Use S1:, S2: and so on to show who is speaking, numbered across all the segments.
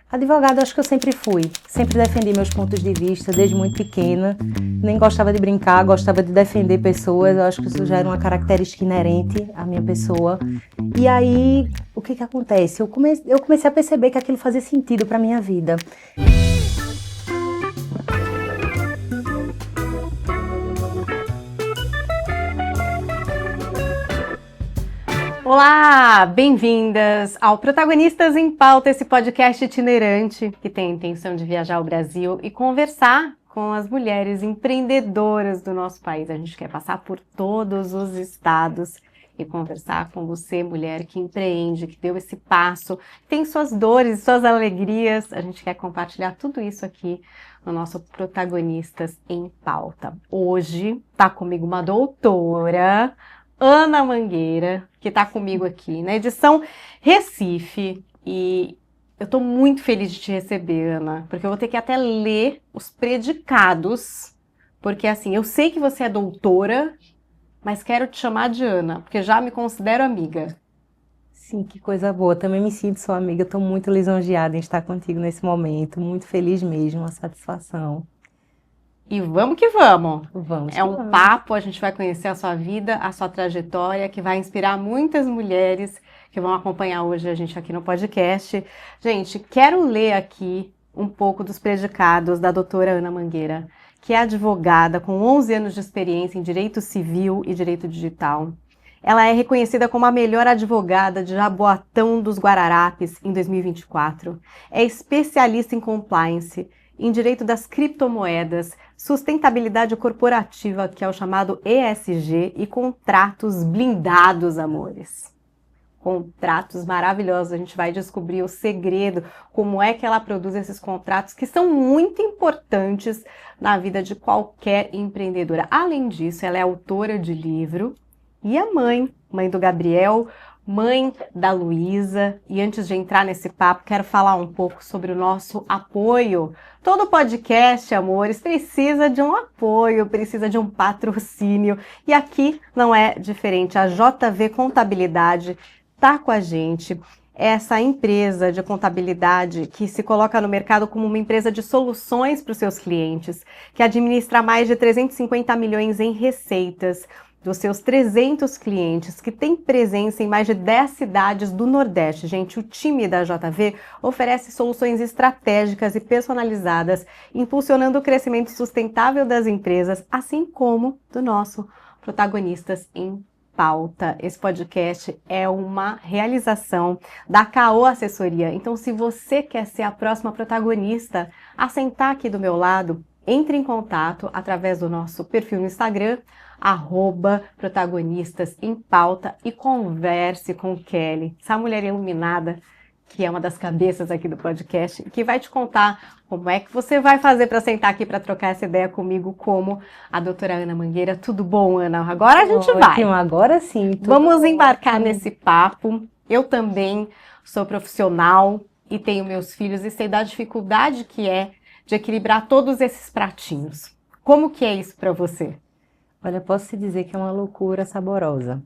S1: Advogada, acho que eu sempre fui. Sempre defendi meus pontos de vista desde muito pequena. Nem gostava de brincar, gostava de defender pessoas. Eu acho que isso já era uma característica inerente à minha pessoa. E aí, o que acontece? Eu comecei a perceber que aquilo fazia sentido para minha vida.
S2: Olá, bem-vindas ao Protagonistas em Pauta, esse podcast itinerante que tem a intenção de viajar ao Brasil e conversar com as mulheres empreendedoras do nosso país. A gente quer passar por todos os estados e conversar com você, mulher que empreende, que deu esse passo, tem suas dores, suas alegrias. A gente quer compartilhar tudo isso aqui no nosso Protagonistas em Pauta. Hoje está comigo uma doutora, Ana Mangueira, que está comigo aqui na edição Recife, e eu estou muito feliz de te receber, Ana, porque eu vou ter que até ler os predicados, porque assim, eu sei que você é doutora, mas quero te chamar de Ana, porque já me considero amiga.
S1: Sim, que coisa boa. Também me sinto sua amiga. Estou muito lisonjeada em estar contigo nesse momento. Muito feliz mesmo, uma satisfação.
S2: E vamos que vamos!
S1: Vamos
S2: É
S1: que
S2: um
S1: vamos.
S2: papo, a gente vai conhecer a sua vida, a sua trajetória, que vai inspirar muitas mulheres que vão acompanhar hoje a gente aqui no podcast. Gente, quero ler aqui um pouco dos predicados da doutora Ana Mangueira, que é advogada com 11 anos de experiência em direito civil e direito digital. Ela é reconhecida como a melhor advogada de Jaboatão dos Guararapes em 2024. É especialista em compliance, em direito das criptomoedas, sustentabilidade corporativa, que é o chamado ESG, e contratos blindados, amores. Contratos maravilhosos, a gente vai descobrir o segredo, como é que ela produz esses contratos, que são muito importantes na vida de qualquer empreendedora. Além disso, ela é autora de livro e a mãe do Gabriel, mãe da Luísa. E antes de entrar nesse papo, quero falar um pouco sobre o nosso apoio. Todo podcast, amores, precisa de um apoio, precisa de um patrocínio. E aqui não é diferente. A JV Contabilidade está com a gente. Essa empresa de contabilidade que se coloca no mercado como uma empresa de soluções para os seus clientes, que administra mais de 350 milhões em receitas dos seus 300 clientes, que tem presença em mais de 10 cidades do Nordeste. Gente, o time da JV oferece soluções estratégicas e personalizadas, impulsionando o crescimento sustentável das empresas, assim como do nosso Protagonistas em Pauta. Esse podcast é uma realização da KO Assessoria. Então, se você quer ser a próxima protagonista a sentar aqui do meu lado, entre em contato através do nosso perfil no Instagram, @protagonistas em pauta, e converse com Kelly, essa mulher iluminada, que é uma das cabeças aqui do podcast, que vai te contar como é que você vai fazer para sentar aqui para trocar essa ideia comigo, como a doutora Ana Mangueira. Tudo bom, Ana? Agora a gente vai.
S1: Ótimo, agora sim.
S2: Vamos embarcar nesse papo. Eu também sou profissional e tenho meus filhos e sei da dificuldade que é de equilibrar todos esses pratinhos. Como que é isso para você?
S1: Olha, posso te dizer que é uma loucura saborosa.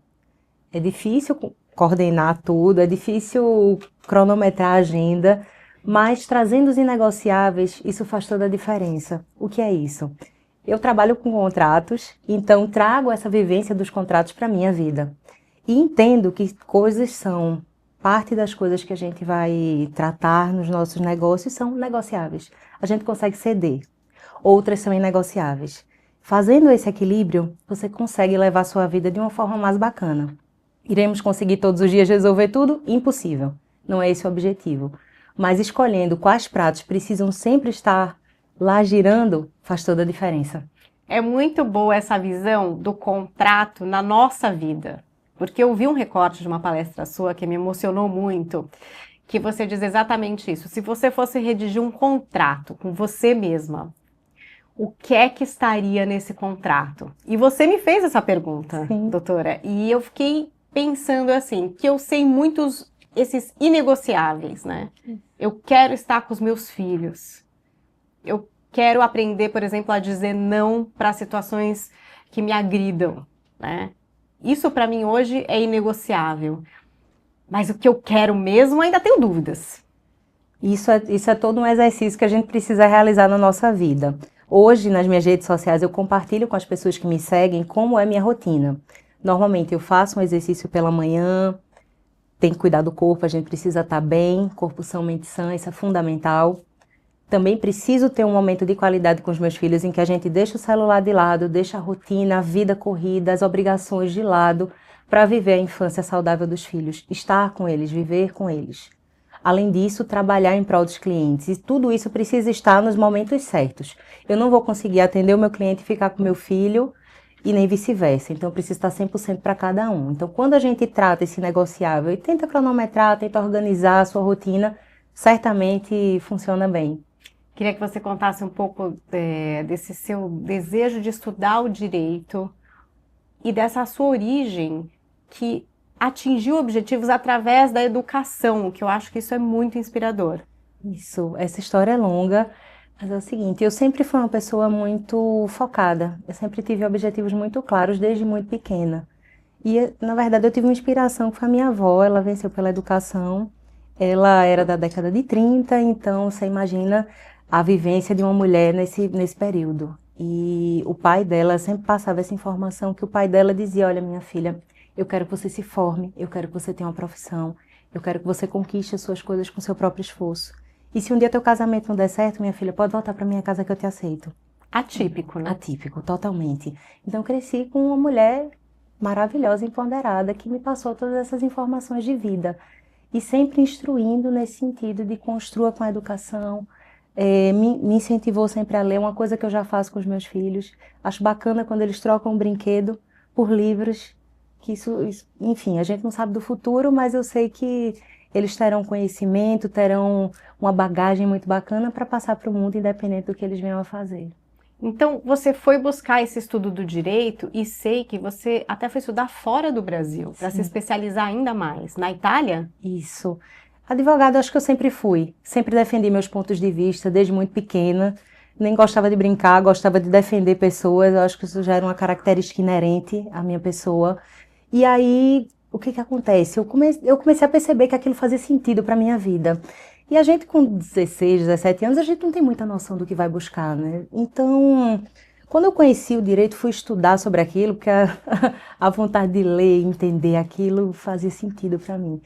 S1: É difícil coordenar tudo, é difícil cronometrar a agenda, mas trazendo os inegociáveis, isso faz toda a diferença. O que é isso? Eu trabalho com contratos, então trago essa vivência dos contratos para a minha vida. E entendo que coisas são, parte das coisas que a gente vai tratar nos nossos negócios são negociáveis. A gente consegue ceder, outras são inegociáveis. Fazendo esse equilíbrio, você consegue levar a sua vida de uma forma mais bacana. Iremos conseguir todos os dias resolver tudo? Impossível. Não é esse o objetivo. Mas escolhendo quais pratos precisam sempre estar lá girando, faz toda a diferença.
S2: É muito boa essa visão do contrato na nossa vida, porque eu vi um recorte de uma palestra sua que me emocionou muito, que você diz exatamente isso. Se você fosse redigir um contrato com você mesma, o que é que estaria nesse contrato? E você me fez essa pergunta,
S1: Sim.
S2: doutora, e eu fiquei pensando assim, que eu sei muitos esses inegociáveis, né? Eu quero estar com os meus filhos. Eu quero aprender, por exemplo, a dizer não para situações que me agridam, né? Isso para mim hoje é inegociável. Mas o que eu quero mesmo, ainda tenho dúvidas.
S1: Isso é todo um exercício que a gente precisa realizar na nossa vida. Hoje, nas minhas redes sociais, eu compartilho com as pessoas que me seguem como é minha rotina. Normalmente, eu faço um exercício pela manhã, tem que cuidar do corpo, a gente precisa estar bem, corpo são, mente sã, isso é fundamental. Também preciso ter um momento de qualidade com os meus filhos em que a gente deixa o celular de lado, deixa a rotina, a vida corrida, as obrigações de lado, para viver a infância saudável dos filhos, estar com eles, viver com eles. Além disso, trabalhar em prol dos clientes. E tudo isso precisa estar nos momentos certos. Eu não vou conseguir atender o meu cliente e ficar com o meu filho e nem vice-versa. Então, eu preciso estar 100% para cada um. Então, quando a gente trata esse negociável e tenta cronometrar, tenta organizar a sua rotina, certamente funciona bem.
S2: Queria que você contasse um pouco desse seu desejo de estudar o direito e dessa sua origem que atingiu objetivos através da educação, que eu acho que isso é muito inspirador.
S1: Isso, essa história é longa, mas é o seguinte, eu sempre fui uma pessoa muito focada, eu sempre tive objetivos muito claros desde muito pequena. E, na verdade, eu tive uma inspiração com a minha avó, ela venceu pela educação, ela era da década de 30, então você imagina a vivência de uma mulher nesse período. E o pai dela sempre passava essa informação que o pai dela dizia, olha, minha filha, eu quero que você se forme, eu quero que você tenha uma profissão, eu quero que você conquiste as suas coisas com seu próprio esforço. E se um dia teu casamento não der certo, minha filha, pode voltar para minha casa que eu te aceito.
S2: Atípico, né?
S1: Atípico, totalmente. Então, cresci com uma mulher maravilhosa, empoderada, que me passou todas essas informações de vida. E sempre instruindo nesse sentido de construa com a educação, me incentivou sempre a ler, uma coisa que eu já faço com os meus filhos. Acho bacana quando eles trocam um brinquedo por livros, que enfim, a gente não sabe do futuro, mas eu sei que eles terão conhecimento, terão uma bagagem muito bacana para passar para o mundo, independente do que eles venham a fazer.
S2: Então, você foi buscar esse estudo do direito e sei que você até foi estudar fora do Brasil, para se especializar ainda mais. Na Itália?
S1: Isso. Advogada, acho que eu sempre fui. Sempre defendi meus pontos de vista, desde muito pequena. Nem gostava de brincar, gostava de defender pessoas. Eu acho que isso já era uma característica inerente à minha pessoa. E aí, o que que acontece? Eu comecei a perceber que aquilo fazia sentido para a minha vida. E a gente com 16, 17 anos, a gente não tem muita noção do que vai buscar, né? Então, quando eu conheci o direito, fui estudar sobre aquilo, porque a vontade de ler e entender aquilo fazia sentido para mim.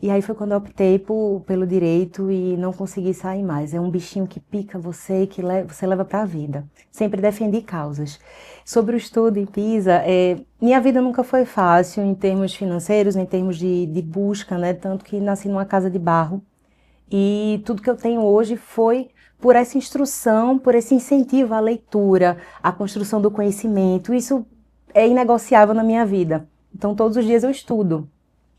S1: E aí foi quando eu optei pelo direito e não consegui sair mais. É um bichinho que pica você e que você leva para a vida. Sempre defendi causas. Sobre o estudo em Pisa, minha vida nunca foi fácil em termos financeiros, em termos de busca, né? Tanto que nasci numa casa de barro. E tudo que eu tenho hoje foi por essa instrução, por esse incentivo à leitura, à construção do conhecimento. Isso é inegociável na minha vida. Então, todos os dias eu estudo.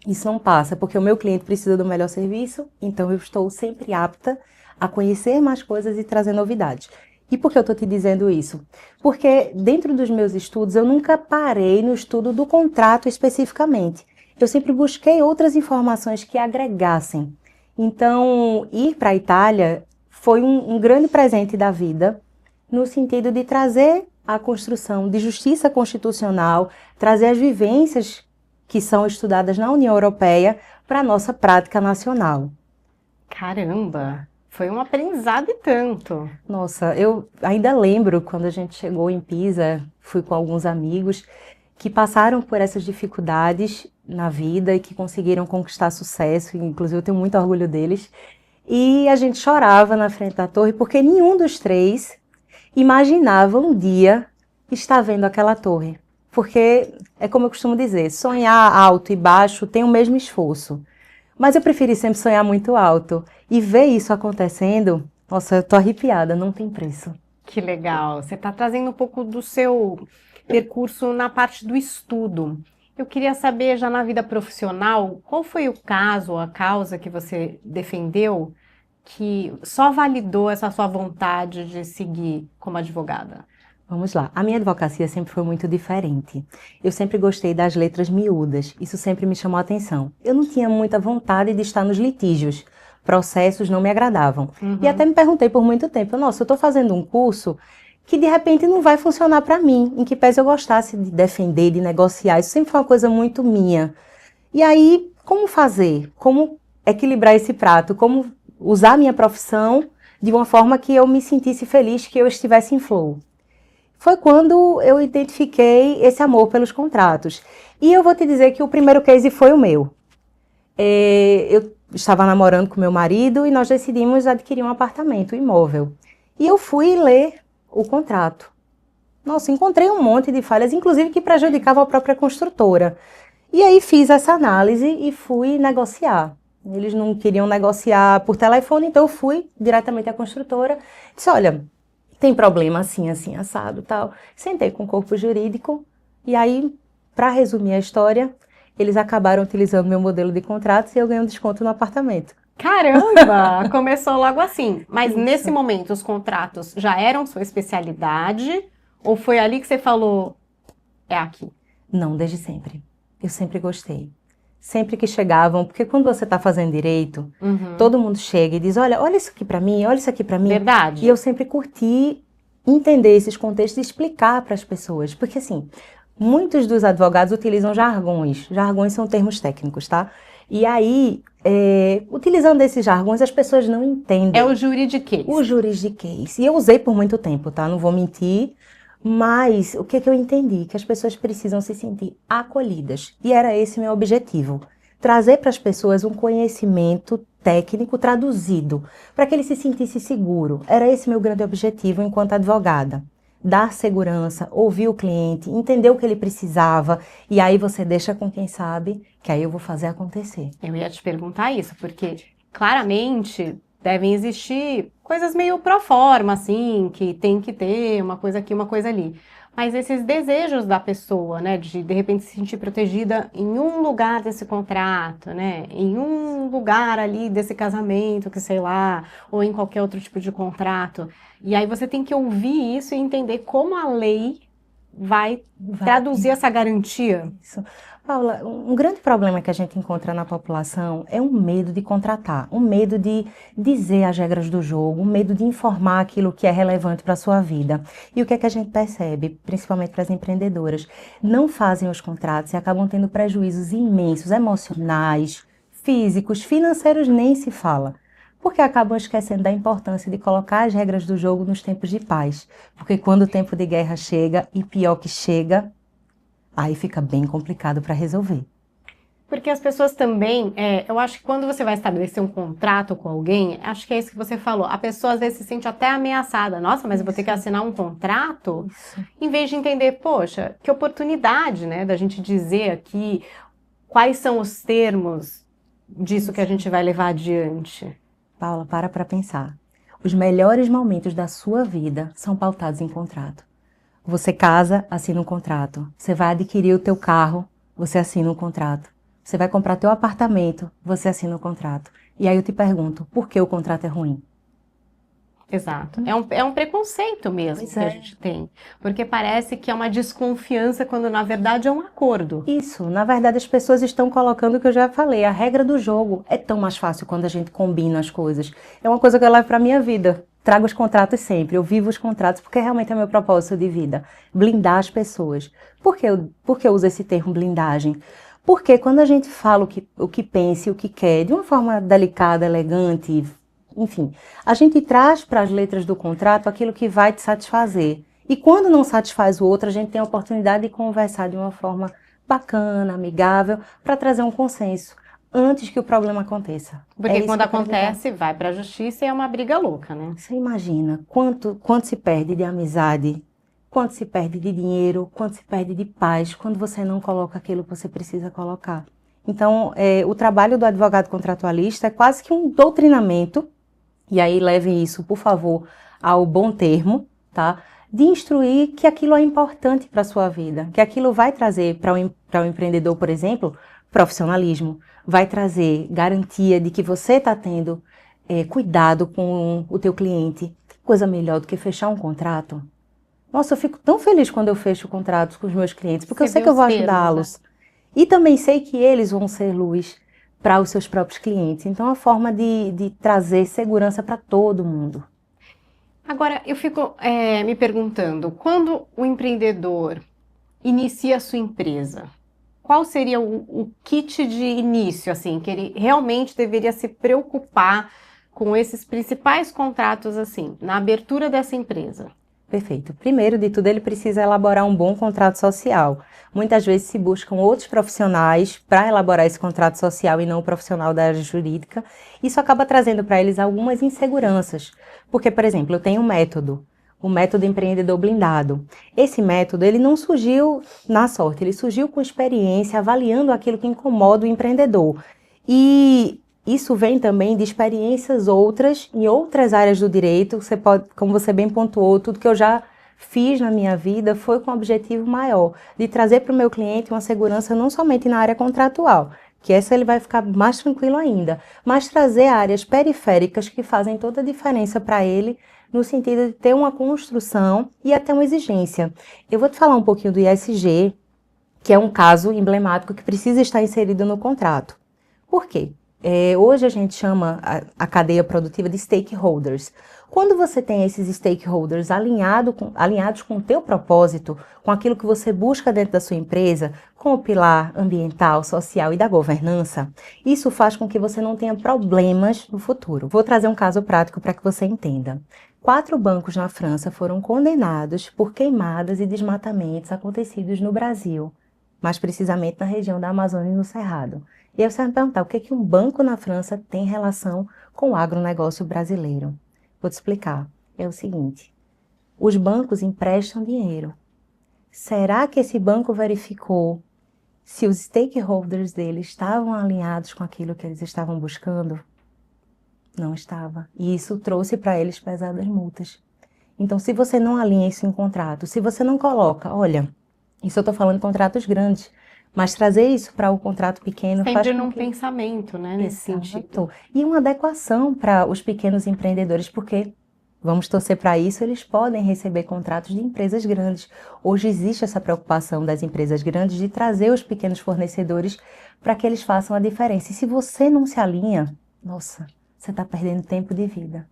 S1: Isso não passa, porque o meu cliente precisa do melhor serviço, então eu estou sempre apta a conhecer mais coisas e trazer novidades. E por que eu estou te dizendo isso? Porque dentro dos meus estudos eu nunca parei no estudo do contrato especificamente. Eu sempre busquei outras informações que agregassem. Então, ir para a Itália foi um grande presente da vida, no sentido de trazer a construção de justiça constitucional, trazer as vivências que são estudadas na União Europeia para a nossa prática nacional.
S2: Caramba! Foi um aprendizado e tanto.
S1: Nossa, eu ainda lembro quando a gente chegou em Pisa, fui com alguns amigos que passaram por essas dificuldades na vida e que conseguiram conquistar sucesso, inclusive eu tenho muito orgulho deles. E a gente chorava na frente da torre porque nenhum dos três imaginava um dia estar vendo aquela torre. Porque é como eu costumo dizer, sonhar alto e baixo tem o mesmo esforço. Mas eu preferi sempre sonhar muito alto. E ver isso acontecendo, nossa, eu tô arrepiada, não tem preço.
S2: Que legal! Você está trazendo um pouco do seu percurso na parte do estudo. Eu queria saber, já na vida profissional, qual foi o caso, a causa que você defendeu que só validou essa sua vontade de seguir como advogada?
S1: Vamos lá, a minha advocacia sempre foi muito diferente. Eu sempre gostei das letras miúdas, isso sempre me chamou a atenção. Eu não tinha muita vontade de estar nos litígios, processos não me agradavam. E até me perguntei por muito tempo, nossa, eu estou fazendo um curso que de repente não vai funcionar para mim, em que pese eu gostasse de defender, de negociar, isso sempre foi uma coisa muito minha. E aí, como fazer? Como equilibrar esse prato? Como usar a minha profissão de uma forma que eu me sentisse feliz, que eu estivesse em flow. Foi quando eu identifiquei esse amor pelos contratos. E eu vou te dizer que o primeiro case foi o meu. Eu estava namorando com meu marido e nós decidimos adquirir um apartamento, um imóvel. E eu fui ler o contrato. Nossa, encontrei um monte de falhas, inclusive que prejudicavam a própria construtora. E aí fiz essa análise e fui negociar. Eles não queriam negociar por telefone, então eu fui diretamente à construtora. Disse, olha, tem problema assim, assim, assado, tal. Sentei com o corpo jurídico e aí, para resumir a história, eles acabaram utilizando meu modelo de contratos e eu ganhei um desconto no apartamento.
S2: Caramba! Começou logo assim. Mas
S1: Isso.
S2: nesse momento, os contratos já eram sua especialidade? Ou foi ali que você falou, é aqui?
S1: Não, desde sempre. Eu sempre gostei. Sempre que chegavam, porque quando você está fazendo direito, todo mundo chega e diz, olha isso aqui para mim, olha isso aqui para mim.
S2: Verdade.
S1: E eu sempre curti entender esses contextos e explicar para as pessoas. Porque assim, muitos dos advogados utilizam jargões. Jargões são termos técnicos, tá? E aí, utilizando esses jargões, as pessoas não entendem.
S2: É o juridiquês.
S1: O juridiquês. E eu usei por muito tempo, tá? Não vou mentir. Mas o que eu entendi? Que as pessoas precisam se sentir acolhidas. E era esse meu objetivo. Trazer para as pessoas um conhecimento técnico traduzido, para que ele se sentisse seguro. Era esse meu grande objetivo enquanto advogada. Dar segurança, ouvir o cliente, entender o que ele precisava, e aí você deixa com quem sabe, que aí eu vou fazer acontecer.
S2: Eu ia te perguntar isso, porque claramente devem existir coisas meio pro forma, assim, que tem que ter uma coisa aqui, uma coisa ali. Mas esses desejos da pessoa, né, de repente se sentir protegida em um lugar desse contrato, né, em um lugar ali desse casamento, que sei lá, ou em qualquer outro tipo de contrato. E aí você tem que ouvir isso e entender como a lei vai traduzir essa garantia.
S1: Isso. Paula, um grande problema que a gente encontra na população é um medo de contratar, um medo de dizer as regras do jogo, um medo de informar aquilo que é relevante para a sua vida. E o que é que a gente percebe, principalmente para as empreendedoras? Não fazem os contratos e acabam tendo prejuízos imensos, emocionais, físicos, financeiros nem se fala. Porque acabam esquecendo da importância de colocar as regras do jogo nos tempos de paz. Porque quando o tempo de guerra chega, e pior que chega, aí fica bem complicado para resolver.
S2: Porque as pessoas também, eu acho que quando você vai estabelecer um contrato com alguém, acho que é isso que você falou, a pessoa às vezes se sente até ameaçada. Nossa, mas eu vou ter que assinar um contrato?
S1: Isso.
S2: Em vez de entender, poxa, que oportunidade, né, da gente dizer aqui quais são os termos disso que a gente vai levar adiante.
S1: Paula, para pensar. Os melhores momentos da sua vida são pautados em contrato. Você casa, assina um contrato. Você vai adquirir o teu carro, você assina um contrato. Você vai comprar teu apartamento, você assina um contrato. E aí eu te pergunto, por que o contrato é ruim?
S2: Exato. É um preconceito mesmo que a gente tem. Porque parece que é uma desconfiança quando na verdade é um acordo.
S1: Isso, na verdade as pessoas estão colocando o que eu já falei, a regra do jogo. É tão mais fácil quando a gente combina as coisas. É uma coisa que eu levo para a minha vida. Trago os contratos sempre, eu vivo os contratos porque realmente é meu propósito de vida. Blindar as pessoas. Por que eu uso esse termo blindagem? Porque quando a gente fala o que pensa e o que quer, de uma forma delicada, elegante, enfim, a gente traz para as letras do contrato aquilo que vai te satisfazer. E quando não satisfaz o outro, a gente tem a oportunidade de conversar de uma forma bacana, amigável, para trazer um consenso antes que o problema aconteça.
S2: Porque quando acontece, vai para a justiça e é uma briga louca, né?
S1: Você imagina quanto se perde de amizade, quanto se perde de dinheiro, quanto se perde de paz, quando você não coloca aquilo que você precisa colocar. Então, o trabalho do advogado contratualista é quase que um doutrinamento, e aí levem isso, por favor, ao bom termo, tá? De instruir que aquilo é importante para a sua vida, que aquilo vai trazer para o empreendedor, por exemplo, profissionalismo, vai trazer garantia de que você está tendo cuidado com o teu cliente. Que coisa melhor do que fechar um contrato? Nossa, eu fico tão feliz quando eu fecho contratos com os meus clientes, porque eu sei que eu vou ajudá-los. E também sei que eles vão ser luz para os seus próprios clientes. Então, é uma forma de trazer segurança para todo mundo.
S2: Agora, eu fico me perguntando, quando o empreendedor inicia a sua empresa, qual seria o kit de início, assim, que ele realmente deveria se preocupar com esses principais contratos, assim, na abertura dessa empresa?
S1: Perfeito. Primeiro de tudo, ele precisa elaborar um bom contrato social. Muitas vezes se buscam outros profissionais para elaborar esse contrato social e não o profissional da área jurídica. Isso acaba trazendo para eles algumas inseguranças. Porque, por exemplo, eu tenho um método, o método empreendedor blindado. Esse método, ele não surgiu na sorte, ele surgiu com experiência, avaliando aquilo que incomoda o empreendedor. E isso vem também de experiências outras, em outras áreas do direito. Você pode, como você bem pontuou, tudo que eu já fiz na minha vida foi com um objetivo maior, de trazer para o meu cliente uma segurança não somente na área contratual, que essa ele vai ficar mais tranquilo ainda, mas trazer áreas periféricas que fazem toda a diferença para ele, no sentido de ter uma construção e até uma exigência. Eu vou te falar um pouquinho do ISG, que é um caso emblemático que precisa estar inserido no contrato. Por quê? Hoje a gente chama a cadeia produtiva de stakeholders. Quando você tem esses stakeholders alinhados com o teu propósito, com aquilo que você busca dentro da sua empresa, com o pilar ambiental, social e da governança, isso faz com que você não tenha problemas no futuro. Vou trazer um caso prático para que você entenda. 4 bancos na França foram condenados por queimadas e desmatamentos acontecidos no Brasil, mais precisamente na região da Amazônia e no Cerrado. E aí você vai me perguntar, o que é que um banco na França tem relação com o agronegócio brasileiro? Vou te explicar. É o seguinte, os bancos emprestam dinheiro. Será que esse banco verificou se os stakeholders dele estavam alinhados com aquilo que eles estavam buscando? Não estava. E isso trouxe para eles pesadas multas. Então, se você não alinha isso em contrato, se você não coloca, olha, isso eu estou falando de contratos grandes, mas trazer isso para o contrato pequeno faz
S2: Sempre
S1: com
S2: num
S1: que...
S2: pensamento, né, nesse sentido.
S1: E uma adequação para os pequenos empreendedores, porque vamos torcer para isso, eles podem receber contratos de empresas grandes. Hoje existe essa preocupação das empresas grandes de trazer os pequenos fornecedores para que eles façam a diferença. E se você não se alinha, nossa, você está perdendo tempo de vida.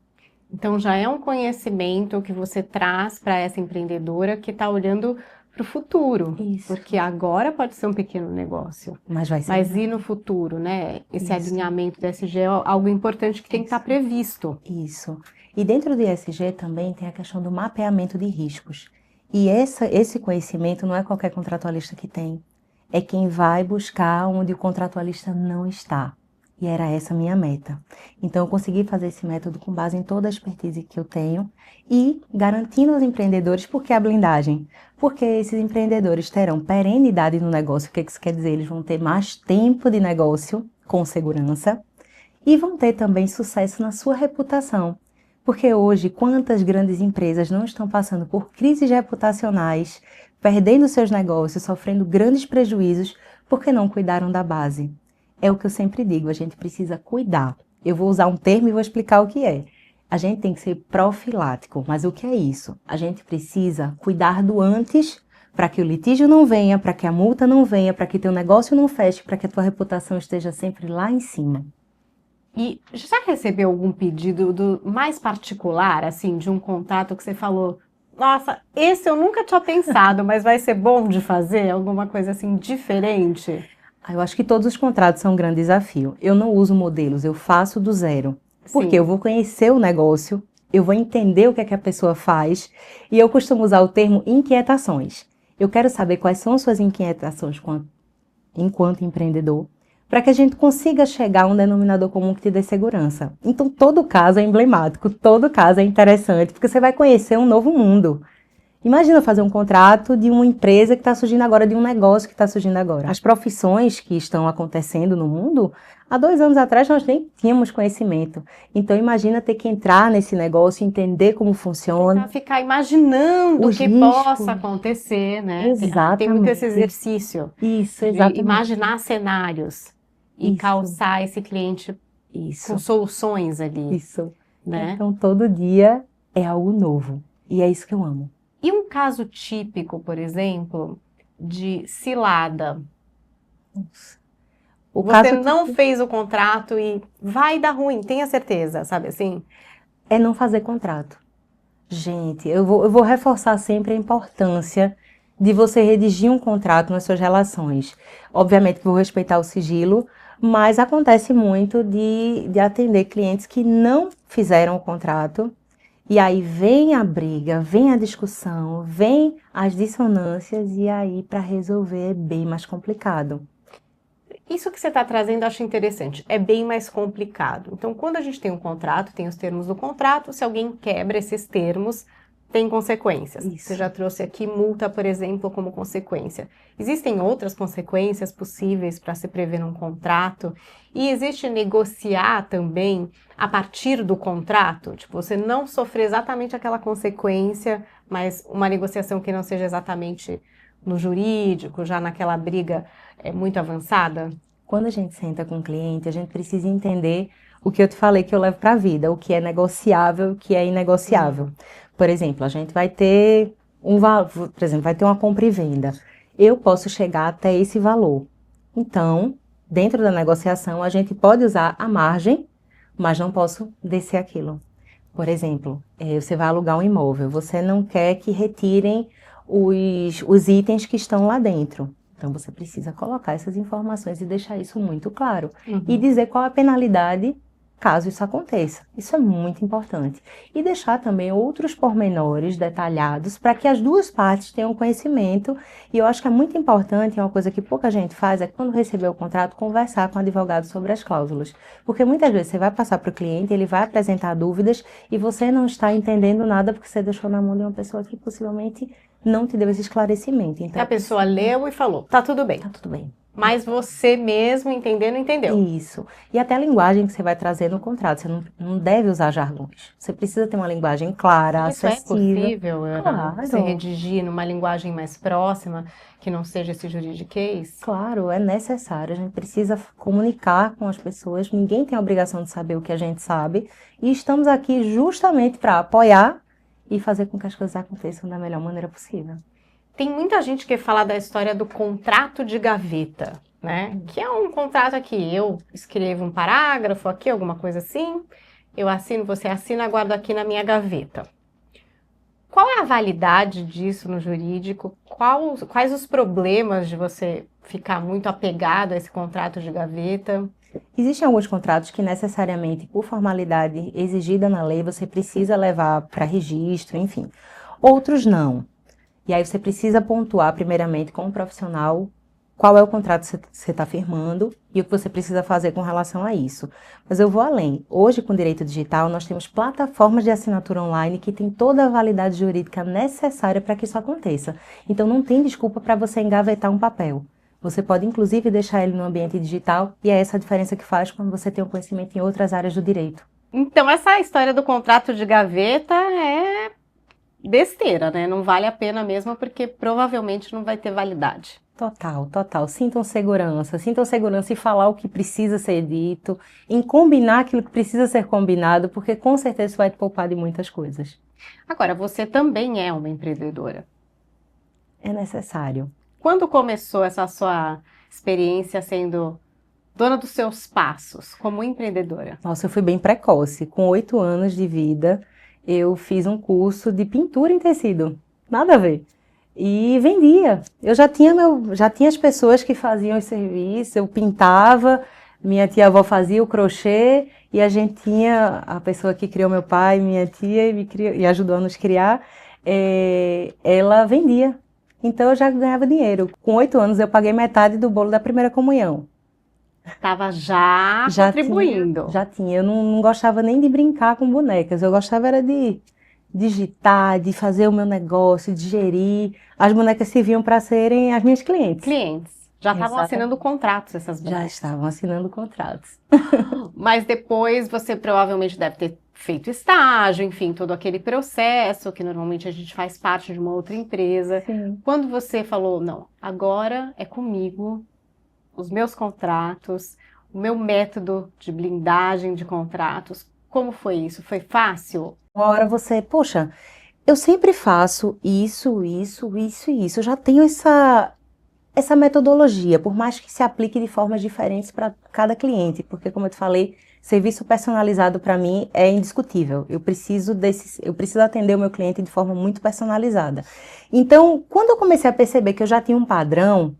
S2: Então já é um conhecimento que você traz para essa empreendedora que está olhando para o futuro.
S1: Isso.
S2: Porque agora pode ser um pequeno negócio.
S1: Mas vai ser.
S2: Mas e no futuro, né? Esse
S1: Isso.
S2: alinhamento do ESG é algo importante que tem que estar previsto.
S1: Isso. E dentro do ESG também tem a questão do mapeamento de riscos. E esse conhecimento não é qualquer contratualista que tem. É quem vai buscar onde o contratualista não está. E era essa a minha meta. Então, eu consegui fazer esse método com base em toda a expertise que eu tenho e garantindo aos empreendedores, por que a blindagem? Porque esses empreendedores terão perenidade no negócio. O que isso quer dizer? Eles vão ter mais tempo de negócio com segurança e vão ter também sucesso na sua reputação. Porque hoje, quantas grandes empresas não estão passando por crises reputacionais, perdendo seus negócios, sofrendo grandes prejuízos porque não cuidaram da base? É o que eu sempre digo, a gente precisa cuidar. Eu vou usar um termo e vou explicar o que é. A gente tem que ser profilático, mas o que é isso? A gente precisa cuidar do antes para que o litígio não venha, para que a multa não venha, para que teu negócio não feche, para que a tua reputação esteja sempre lá em cima.
S2: E já recebeu algum pedido mais particular, assim, de um contrato que você falou, nossa, esse eu nunca tinha pensado, mas vai ser bom de fazer? Alguma coisa assim diferente?
S1: Eu acho que todos os contratos são um grande desafio. Eu não uso modelos, eu faço do zero. Porque eu vou conhecer o negócio, eu vou entender o que é que a pessoa faz, e eu costumo usar o termo inquietações. Eu quero saber quais são as suas inquietações enquanto empreendedor, para que a gente consiga chegar a um denominador comum que te dê segurança. Então, todo caso é emblemático, todo caso é interessante, porque você vai conhecer um novo mundo. Imagina fazer um contrato de uma empresa que está surgindo agora, de um negócio que está surgindo agora. As profissões que estão acontecendo no mundo, há 2 anos atrás nós nem tínhamos conhecimento. Então imagina ter que entrar nesse negócio, entender como funciona.
S2: Tentar ficar imaginando o que possa acontecer, né?
S1: Exatamente.
S2: Tem muito esse exercício.
S1: Isso, exatamente.
S2: De imaginar cenários e calçar esse cliente com soluções ali.
S1: Isso.
S2: Né?
S1: Então todo dia é algo novo. E é isso que eu amo.
S2: E um caso típico, por exemplo, de cilada? Você não fez o contrato e vai dar ruim, tenha certeza, sabe assim?
S1: É não fazer contrato. Gente, eu vou reforçar sempre a importância de você redigir um contrato nas suas relações. Obviamente que vou respeitar o sigilo, Mas acontece muito de atender clientes que não fizeram o contrato, e aí vem a briga, vem a discussão, vem as dissonâncias, e aí para resolver é bem mais complicado.
S2: Isso que você está trazendo eu acho interessante, é bem mais complicado. Então, quando a gente tem um contrato, tem os termos do contrato, se alguém quebra esses termos, tem consequências.
S1: Isso.
S2: Você já trouxe aqui multa, por exemplo, como consequência. Existem outras consequências possíveis para se prever num contrato? E existe negociar também a partir do contrato? Tipo, você não sofrer exatamente aquela consequência, mas uma negociação que não seja exatamente no jurídico, já naquela briga muito avançada?
S1: Quando a gente senta com o cliente, a gente precisa entender o que eu te falei que eu levo para a vida, o que é negociável, o que é inegociável. Por exemplo, a gente vai ter por exemplo, vai ter uma compra e venda. Eu posso chegar até esse valor. Então, dentro da negociação, a gente pode usar a margem, mas não posso descer aquilo. Por exemplo, você vai alugar um imóvel, você não quer que retirem os itens que estão lá dentro. Então, você precisa colocar essas informações e deixar isso muito claro. E dizer qual a penalidade caso isso aconteça. Isso é muito importante. E deixar também outros pormenores detalhados para que as duas partes tenham conhecimento. E eu acho que é muito importante, uma coisa que pouca gente faz, é quando receber o contrato, conversar com o advogado sobre as cláusulas. Porque muitas vezes você vai passar para o cliente, ele vai apresentar dúvidas e você não está entendendo nada porque você deixou na mão de uma pessoa que possivelmente não te deu esse esclarecimento. Então,
S2: a pessoa leu e falou, tá tudo bem.
S1: tá tudo bem.
S2: Mas você mesmo entendendo, entendeu.
S1: Isso. E até a linguagem que você vai trazer no contrato. Você não deve usar jargões. Você precisa ter uma linguagem clara,
S2: Isso é
S1: acessível.
S2: possível, Ana?
S1: Claro.
S2: Você redigir numa linguagem mais próxima, que não seja esse juridiquês?
S1: Claro, é necessário. A gente precisa comunicar com as pessoas. Ninguém tem a obrigação de saber o que a gente sabe. E estamos aqui justamente para apoiar e fazer com que as coisas aconteçam da melhor maneira possível.
S2: Tem muita gente que fala da história do contrato de gaveta, né? Que é um contrato aqui, eu escrevo um parágrafo aqui, alguma coisa assim, eu assino, você assina, guardo aqui na minha gaveta. Qual é a validade disso no jurídico? Quais os problemas de você ficar muito apegado a esse contrato de gaveta?
S1: Existem alguns contratos que necessariamente, por formalidade exigida na lei, você precisa levar para registro, enfim. Outros não. E aí você precisa pontuar primeiramente com o profissional qual é o contrato que você está firmando e o que você precisa fazer com relação a isso. Mas eu vou além. Hoje, com o direito digital, nós temos plataformas de assinatura online que têm toda a validade jurídica necessária para que isso aconteça. Então, não tem desculpa para você engavetar um papel. Você pode, inclusive, deixar ele no ambiente digital e é essa a diferença que faz quando você tem um conhecimento em outras áreas do direito.
S2: Então, essa história do contrato de gaveta é besteira, né? Não vale a pena mesmo porque provavelmente não vai ter validade.
S1: Total, total. Sintam segurança em falar o que precisa ser dito, em combinar aquilo que precisa ser combinado, porque com certeza isso vai te poupar de muitas coisas.
S2: Agora, você também é uma empreendedora.
S1: É necessário.
S2: Quando começou essa sua experiência sendo dona dos seus passos como empreendedora?
S1: Nossa, eu fui bem precoce. Com 8 anos de vida, eu fiz um curso de pintura em tecido. Nada a ver. E vendia. Eu já tinha as pessoas que faziam os serviços, eu pintava, minha tia-avó fazia o crochê e a gente tinha a pessoa que criou meu pai, minha tia, e ajudou a nos criar, ela vendia. Então eu já ganhava dinheiro. Com 8 anos eu paguei metade do bolo da primeira comunhão.
S2: Estava já contribuindo.
S1: Já tinha. Eu não gostava nem de brincar com bonecas, eu gostava era de digitar, de fazer o meu negócio, de gerir. As bonecas serviam para serem as minhas clientes.
S2: Clientes. Já estavam
S1: Exatamente.
S2: assinando contratos essas bonecas.
S1: Já estavam assinando contratos.
S2: Mas depois você provavelmente deve ter feito estágio, enfim, todo aquele processo que normalmente a gente faz parte de uma outra empresa.
S1: Sim.
S2: Quando você falou, não, agora é comigo, os meus contratos, o meu método de blindagem de contratos, como foi isso? Foi fácil?
S1: Uma hora você, poxa, eu sempre faço isso, isso, isso e isso. Eu já tenho essa metodologia, por mais que se aplique de formas diferentes para cada cliente, porque como eu te falei, serviço personalizado para mim é indiscutível. Eu preciso atender o meu cliente de forma muito personalizada. Então, quando eu comecei a perceber que eu já tinha um padrão,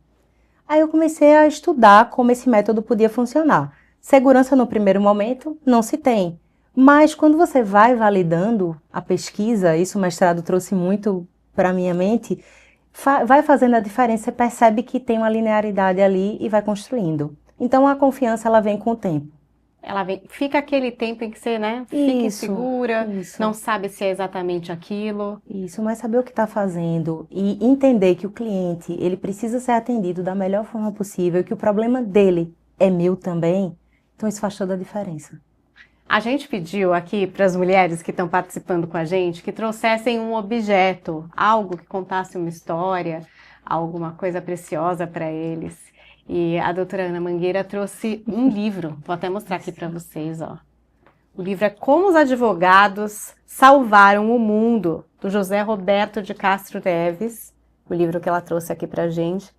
S1: Aí eu comecei a estudar como esse método podia funcionar. Segurança no primeiro momento não se tem, mas quando você vai validando a pesquisa, isso o mestrado trouxe muito para a minha mente, vai fazendo a diferença, você percebe que tem uma linearidade ali e vai construindo. Então a confiança ela vem com o tempo.
S2: Ela vem, fica aquele tempo em que você, né, fica insegura, não sabe se é exatamente aquilo.
S1: Isso, mas saber o que está fazendo e entender que o cliente, ele precisa ser atendido da melhor forma possível, que o problema dele é meu também, então isso faz toda a diferença.
S2: A gente pediu aqui para as mulheres que estão participando com a gente que trouxessem um objeto, algo que contasse uma história, alguma coisa preciosa para eles. E a doutora Ana Mangueira trouxe um livro, vou até mostrar aqui para vocês, ó. O livro é Como os Advogados Salvaram o Mundo, do José Roberto de Castro Neves, o livro que ela trouxe aqui para a gente.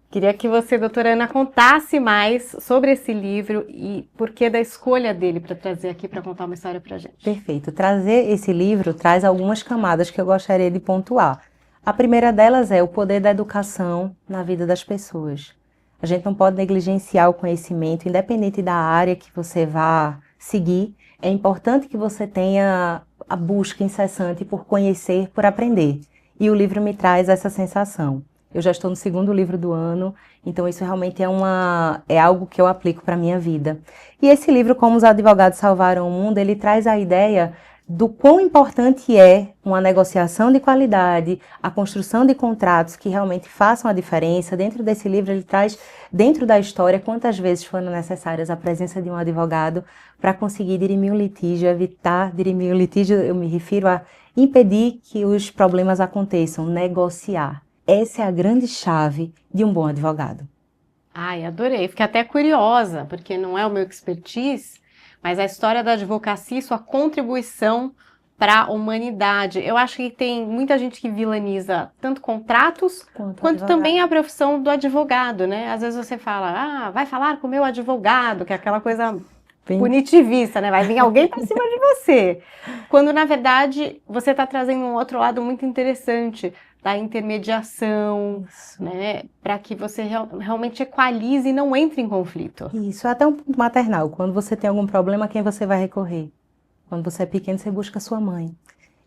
S2: Queria que você, doutora Ana, contasse mais sobre esse livro e por que da escolha dele para trazer aqui para contar uma história para a gente.
S1: Perfeito. Trazer esse livro traz algumas camadas que eu gostaria de pontuar. A primeira delas é o poder da educação na vida das pessoas. A gente não pode negligenciar o conhecimento, independente da área que você vá seguir. É importante que você tenha a busca incessante por conhecer, por aprender. E o livro me traz essa sensação. Eu já estou no segundo livro do ano, então isso realmente é algo que eu aplico para a minha vida. E esse livro, Como os Advogados Salvaram o Mundo, ele traz a ideia do quão importante é uma negociação de qualidade, a construção de contratos que realmente façam a diferença. Dentro desse livro, ele traz, dentro da história, quantas vezes foram necessárias a presença de um advogado para conseguir dirimir um litígio, evitar dirimir um litígio, eu me refiro a impedir que os problemas aconteçam, negociar. Essa é a grande chave de um bom advogado.
S2: Ai, adorei. Fiquei até curiosa, porque não é o meu expertise, mas a história da advocacia e sua contribuição para a humanidade. Eu acho que tem muita gente que vilaniza tanto contratos quanto também a profissão do advogado, né? Às vezes você fala, vai falar com o meu advogado, que é aquela coisa punitivista, né? Vai vir alguém para cima de você. Quando, na verdade, você está trazendo um outro lado muito interessante da intermediação, né? Para que você realmente equalize e não entre em conflito.
S1: Isso, é até um ponto maternal. Quando você tem algum problema, a quem você vai recorrer? Quando você é pequeno, você busca a sua mãe.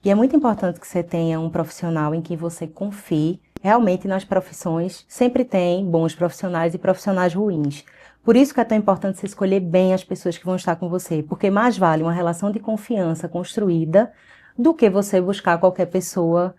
S1: E é muito importante que você tenha um profissional em quem você confie. Realmente, nas profissões, sempre tem bons profissionais e profissionais ruins. Por isso que é tão importante você escolher bem as pessoas que vão estar com você, porque mais vale uma relação de confiança construída do que você buscar qualquer pessoa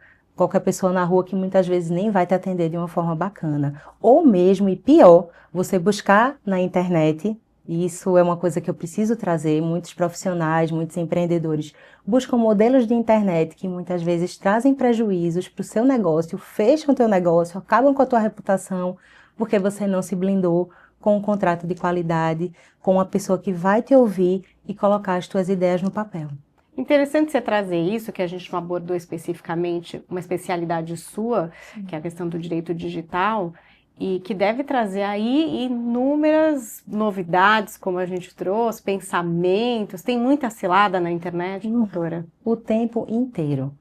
S1: na rua que muitas vezes nem vai te atender de uma forma bacana. Ou mesmo, e pior, você buscar na internet, e isso é uma coisa que eu preciso trazer, muitos profissionais, muitos empreendedores buscam modelos de internet que muitas vezes trazem prejuízos para o seu negócio, fecham o teu negócio, acabam com a tua reputação, porque você não se blindou com um contrato de qualidade, com uma pessoa que vai te ouvir e colocar as tuas ideias no papel.
S2: Interessante você trazer isso, que a gente não abordou especificamente, uma especialidade sua, que é a questão do direito digital, e que deve trazer aí inúmeras novidades, como a gente trouxe, pensamentos. Tem muita cilada na internet, doutora?
S1: O tempo inteiro.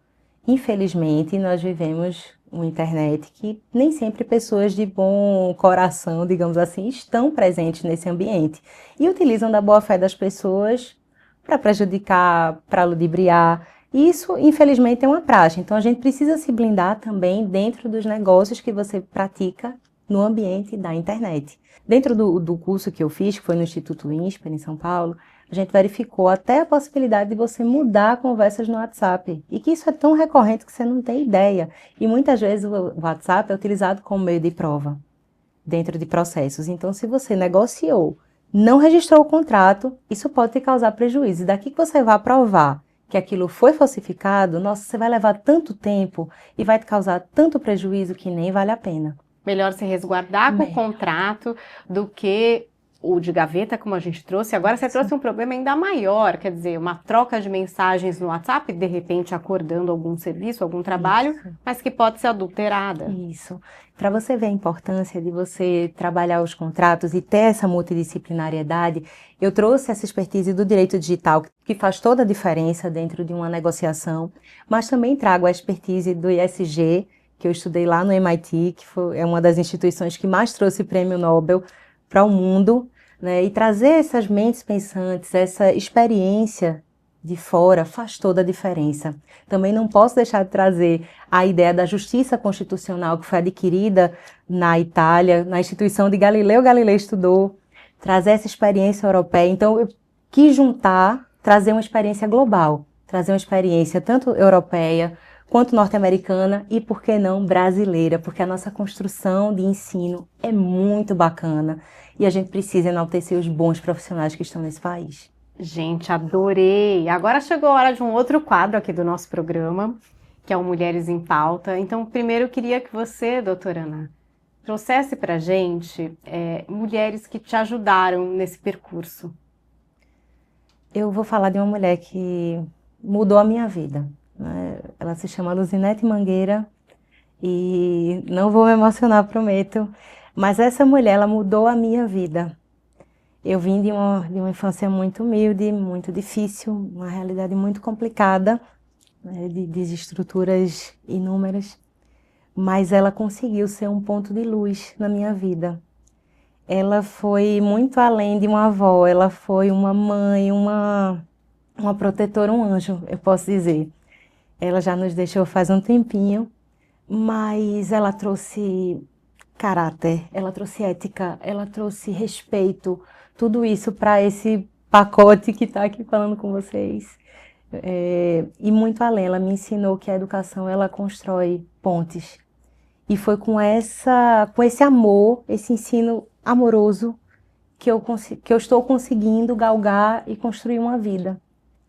S1: Infelizmente, nós vivemos uma internet que nem sempre pessoas de bom coração, digamos assim, estão presentes nesse ambiente e utilizam da boa fé das pessoas para prejudicar, para ludibriar. Isso, infelizmente, é uma praxe. Então, a gente precisa se blindar também dentro dos negócios que você pratica no ambiente da internet. Dentro do curso que eu fiz, que foi no Instituto INSPER, em São Paulo, a gente verificou até a possibilidade de você mudar conversas no WhatsApp. E que isso é tão recorrente que você não tem ideia. E muitas vezes o WhatsApp é utilizado como meio de prova dentro de processos. Então, se você negociou, não registrou o contrato, isso pode te causar prejuízo. E daqui que você vai provar que aquilo foi falsificado, nossa, você vai levar tanto tempo e vai te causar tanto prejuízo que nem vale a pena.
S2: Melhor se resguardar com o contrato do que o de gaveta, como a gente trouxe. Agora você trouxe um problema ainda maior, quer dizer, uma troca de mensagens no WhatsApp, de repente acordando algum serviço, algum trabalho, mas que pode ser adulterada.
S1: Isso. Para você ver a importância de você trabalhar os contratos e ter essa multidisciplinariedade, eu trouxe essa expertise do direito digital, que faz toda a diferença dentro de uma negociação, mas também trago a expertise do ISG, que eu estudei lá no MIT, é uma das instituições que mais trouxe prêmio Nobel para o mundo, né? E trazer essas mentes pensantes, essa experiência de fora faz toda a diferença. Também não posso deixar de trazer a ideia da justiça constitucional que foi adquirida na Itália, na instituição de Galileu Galilei estudou, trazer essa experiência europeia. Então, eu quis juntar, trazer uma experiência global, trazer uma experiência tanto europeia quanto norte-americana e, por que não, brasileira, porque a nossa construção de ensino é muito bacana e a gente precisa enaltecer os bons profissionais que estão nesse país.
S2: Gente, adorei! Agora chegou a hora de um outro quadro aqui do nosso programa, que é o Mulheres em Pauta. Então, primeiro eu queria que você, doutora Ana, trouxesse para a gente mulheres que te ajudaram nesse percurso.
S1: Eu vou falar de uma mulher que mudou a minha vida, né? Ela se chama Luzinete Mangueira e não vou me emocionar, prometo, mas essa mulher, ela mudou a minha vida. Eu vim de uma infância muito humilde, muito difícil, uma realidade muito complicada, né, de estruturas inúmeras, mas ela conseguiu ser um ponto de luz na minha vida. Ela foi muito além de uma avó, ela foi uma mãe, uma protetora, um anjo, eu posso dizer. Ela já nos deixou faz um tempinho, mas ela trouxe caráter, ela trouxe ética, ela trouxe respeito, tudo isso para esse pacote que está aqui falando com vocês. E muito além, ela me ensinou que a educação ela constrói pontes. E foi com esse amor, esse ensino amoroso, que eu estou conseguindo galgar e construir uma vida.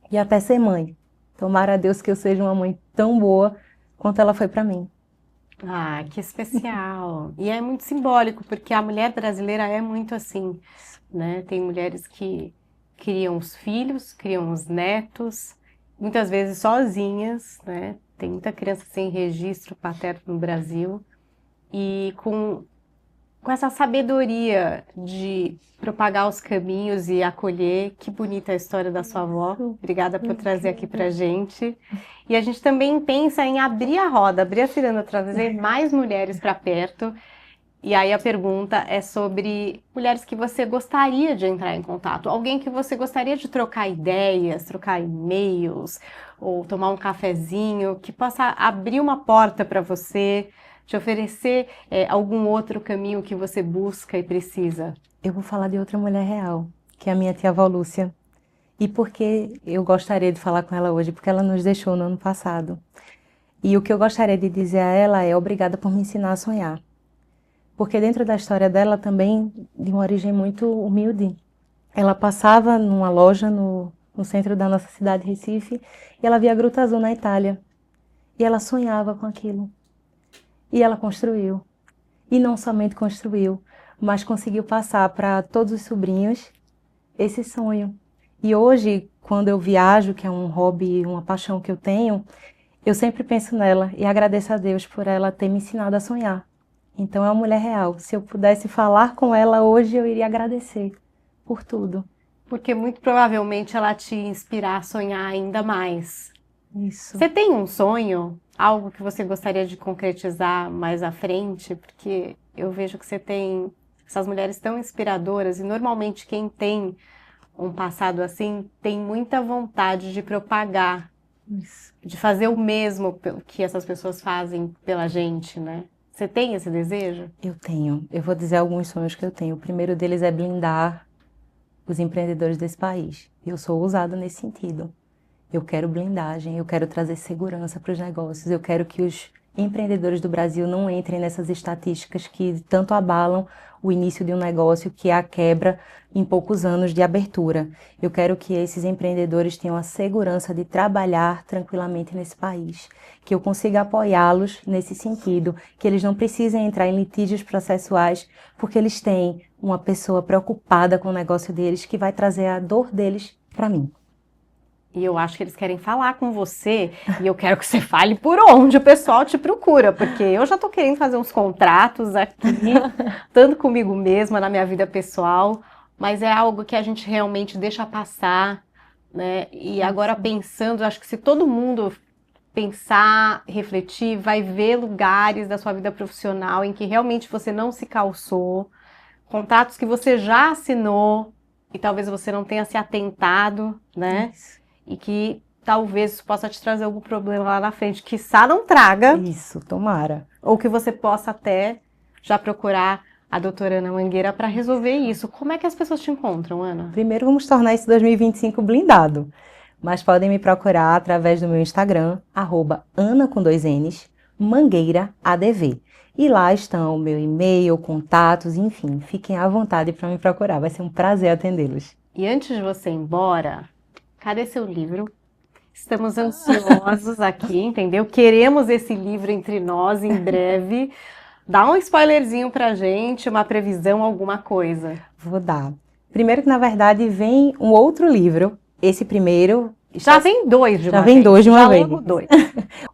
S1: E até ser mãe. Tomara a Deus que eu seja uma mãe tão boa quanto ela foi para mim.
S2: Ah, que especial! E é muito simbólico, porque a mulher brasileira é muito assim, né? Tem mulheres que criam os filhos, criam os netos, muitas vezes sozinhas, né? Tem muita criança sem registro paterno no Brasil. E com essa sabedoria de propagar os caminhos e acolher. Que bonita a história da sua avó. Obrigada por trazer aqui pra gente. E a gente também pensa em abrir a roda, abrir a ciranda, trazer mais mulheres para perto. E aí a pergunta é sobre mulheres que você gostaria de entrar em contato. Alguém que você gostaria de trocar ideias, trocar e-mails, ou tomar um cafezinho, que possa abrir uma porta para você, te oferecer algum outro caminho que você busca e precisa.
S1: Eu vou falar de outra mulher real, que é a minha tia-avó Lúcia. E por que eu gostaria de falar com ela hoje? Porque ela nos deixou no ano passado. E o que eu gostaria de dizer a ela é obrigada por me ensinar a sonhar. Porque dentro da história dela também, de uma origem muito humilde, ela passava numa loja no centro da nossa cidade, Recife, e ela via a Gruta Azul na Itália. E ela sonhava com aquilo. E ela construiu. E não somente construiu, mas conseguiu passar para todos os sobrinhos esse sonho. E hoje, quando eu viajo, que é um hobby, uma paixão que eu tenho, eu sempre penso nela e agradeço a Deus por ela ter me ensinado a sonhar. Então é uma mulher real. Se eu pudesse falar com ela hoje, eu iria agradecer por tudo.
S2: Porque muito provavelmente ela te inspirar a sonhar ainda mais.
S1: Isso.
S2: Você tem um sonho? Algo que você gostaria de concretizar mais à frente? Porque eu vejo que você tem essas mulheres tão inspiradoras e normalmente quem tem um passado assim tem muita vontade de propagar,
S1: Isso.
S2: de fazer o mesmo que essas pessoas fazem pela gente, né? Você tem esse desejo?
S1: Eu tenho. Eu vou dizer alguns sonhos que eu tenho. O primeiro deles é blindar os empreendedores desse país. Eu sou ousada nesse sentido. Eu quero blindagem, eu quero trazer segurança para os negócios, eu quero que os empreendedores do Brasil não entrem nessas estatísticas que tanto abalam o início de um negócio, que é a quebra em poucos anos de abertura. Eu quero que esses empreendedores tenham a segurança de trabalhar tranquilamente nesse país, que eu consiga apoiá-los nesse sentido, que eles não precisem entrar em litígios processuais, porque eles têm uma pessoa preocupada com o negócio deles, que vai trazer a dor deles para mim.
S2: E eu acho que eles querem falar com você e eu quero que você fale por onde o pessoal te procura, porque eu já tô querendo fazer uns contratos aqui, tanto comigo mesma, na minha vida pessoal, mas é algo que a gente realmente deixa passar, né? E agora pensando, acho que se todo mundo pensar, refletir, vai ver lugares da sua vida profissional em que realmente você não se calçou, contratos que você já assinou e talvez você não tenha se atentado, né?
S1: Isso.
S2: E que talvez isso possa te trazer algum problema lá na frente, quiçá não traga,
S1: Isso, tomara.
S2: ou que você possa até já procurar a doutora Ana Mangueira para resolver isso. Como é que as pessoas te encontram, Ana?
S1: Primeiro vamos tornar esse 2025 blindado, mas podem me procurar através do meu Instagram, @Ana com 2 N's, Mangueira ADV. E lá estão o meu e-mail, contatos, enfim, fiquem à vontade para me procurar, vai ser um prazer atendê-los.
S2: E antes de você ir embora, cadê seu livro? Estamos ansiosos aqui, entendeu? Queremos esse livro entre nós em breve. Dá um spoilerzinho pra gente, uma previsão, alguma coisa.
S1: Vou dar. Primeiro que, na verdade, vem um outro livro. Esse primeiro...
S2: Já vem dois de uma
S1: Já
S2: vez.
S1: vem dois de uma vez.
S2: Logo dois.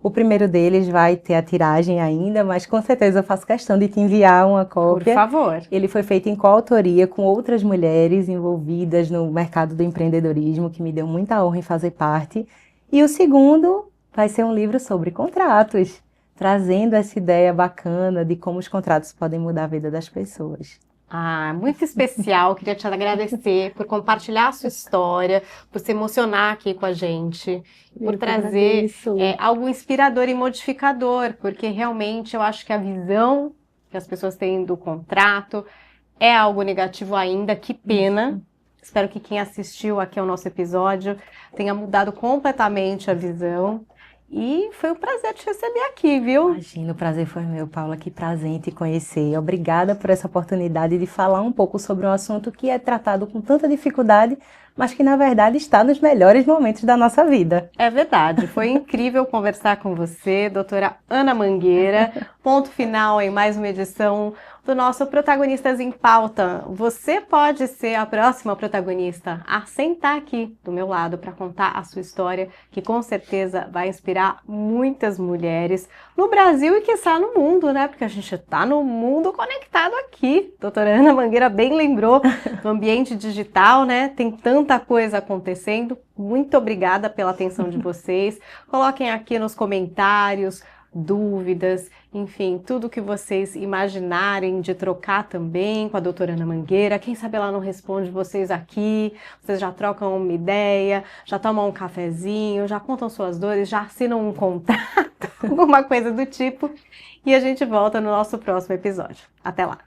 S1: O primeiro deles vai ter a tiragem ainda, mas com certeza eu faço questão de te enviar uma
S2: Por
S1: cópia.
S2: favor.
S1: Ele foi feito em coautoria com outras mulheres envolvidas no mercado do empreendedorismo, que me deu muita honra em fazer parte. E o segundo vai ser um livro sobre contratos, trazendo essa ideia bacana de como os contratos podem mudar a vida das pessoas.
S2: Ah, muito especial. Queria te agradecer por compartilhar a sua história, por se emocionar aqui com a gente, por trazer algo inspirador e modificador, porque realmente eu acho que a visão que as pessoas têm do contrato é algo negativo ainda. Que pena. Espero que quem assistiu aqui ao nosso episódio tenha mudado completamente a visão. E foi um prazer te receber aqui, viu?
S1: Imagina, o prazer foi meu, Paula, que prazer em te conhecer. Obrigada por essa oportunidade de falar um pouco sobre um assunto que é tratado com tanta dificuldade, mas que na verdade está nos melhores momentos da nossa vida.
S2: É verdade, foi incrível conversar com você, doutora Ana Mangueira. Ponto final em mais uma edição do nosso Protagonistas em Pauta. Você pode ser a próxima protagonista a sentar aqui do meu lado para contar a sua história, que com certeza vai inspirar muitas mulheres no Brasil e quiçá no mundo, né? Porque a gente está no mundo conectado aqui. Doutora Ana Mangueira bem lembrou do ambiente digital, né? Tem tanta coisa acontecendo. Muito obrigada pela atenção de vocês. Coloquem aqui nos comentários dúvidas, enfim, tudo que vocês imaginarem de trocar também com a doutora Ana Mangueira. Quem sabe ela não responde vocês aqui, vocês já trocam uma ideia, já tomam um cafezinho, já contam suas dores, já assinam um contrato, alguma coisa do tipo. E a gente volta no nosso próximo episódio. Até lá!